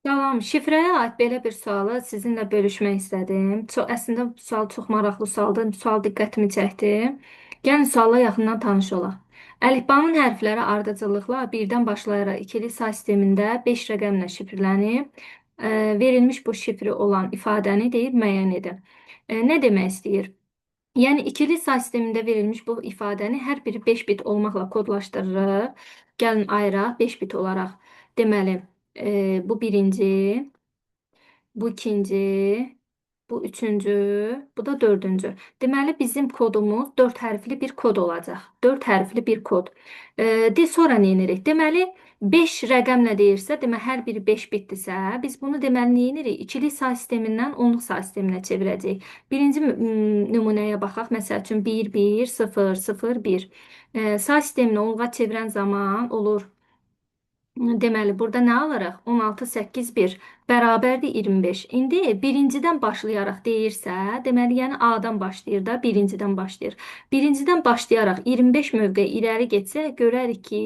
Salam, şifrəyə aid belə bir sualı sizinlə bölüşmək istədim. Əslində bu sual çox maraqlı sualdır. Sual diqqətimi çəkdi. Gəlin sualla yaxından tanış olaq. Əlifbanın hərfləri ardıcıllıqla birdən başlayaraq ikili say sistemində 5 rəqəmlə şifrlənib. Verilmiş bu şifri olan ifadəni deyib müəyyən edin. Nə demək istəyir? Yəni ikili say sistemində verilmiş bu ifadəni hər biri 5 bit olmaqla kodlaşdırırıq. Gəlin ayıraq 5 bit olaraq. Deməli, bu birinci, bu ikinci, bu üçüncü, bu da dördüncü. Deməli, bizim kodumuz 4 hərfli bir kod olacaq. 4 hərfli bir kod. Sonra nə edirik? Deməli, 5 rəqəmlə deyirsə, hər biri 5 bitdirsə, biz bunu deməli nə edirik? İkili say sistemindən onluq say sisteminə çevirəcəyik. Birinci nümunəyə baxaq. Məsəl üçün 1, 1, 0, 0, 1. Say sistemini onluğa çevirən zaman olur. Deməli, burada nə alırıq? 16, 8, 1 bərabərdir 25. İndi birincidən başlayaraq deyirsə, deməli, yəni A-dan başlayır da, birincidən başlayır. Birincidən başlayaraq 25 mövqe irəli getsə, görərik ki,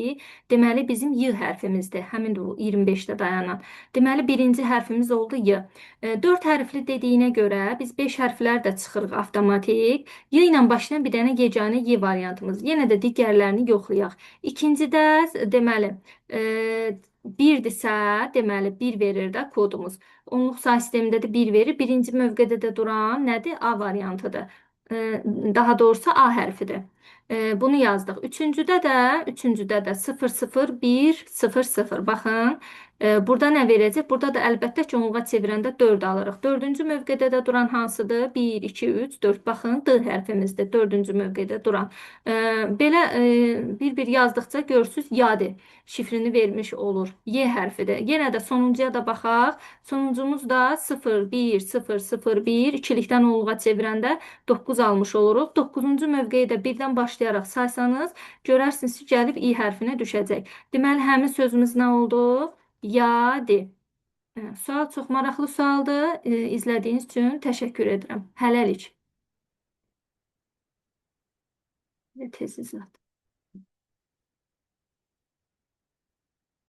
deməli, bizim Y hərfimizdir. Həmin bu 25-də dayanan. Deməli, birinci hərfimiz oldu Y. 4 hərfli dediyinə görə biz 5 hərflər də çıxırıq avtomatik. Y ilə başlayan bir dənə yeganə Y variantımız. Yenə də digərlərini yoxlayaq. İkincidə, deməli, birdirsə, deməli, 1 verir də kodumuz. Onluq say sistemində də 1 verir. Birinci mövqedə də duran nədir? A variantıdır. Daha doğrusu A hərfidir. Bunu yazdıq. Üçüncüdə də 0, 0, 1, 0, 0. Baxın, burada nə verəcək? Burada da əlbəttə ki, onluğa çevirəndə 4 alırıq. Dördüncü mövqedə də duran hansıdır? 1, 2, 3, 4. Baxın, D hərfimizdir. Dördüncü mövqedə duran. Belə bir-bir yazdıqca görürsünüz, yadı şifrini vermiş olur. Y hərfidir. Yenə də sonuncuya da baxaq. Sonuncumuz da 0, 1, 0, 0, 1. İkilikdən onluğa çevirəndə 9 almış oluruq. 9-cu mövqeyə də birdən başlayaraq saysanız, görərsiniz ki, gəlib İ hərfinə düşəcək. Deməli, həmin sözümüz nə oldu? Yadi. Sual çox maraqlı sualdır. İzlədiyiniz üçün təşəkkür edirəm. Hələlik. Tez izlə.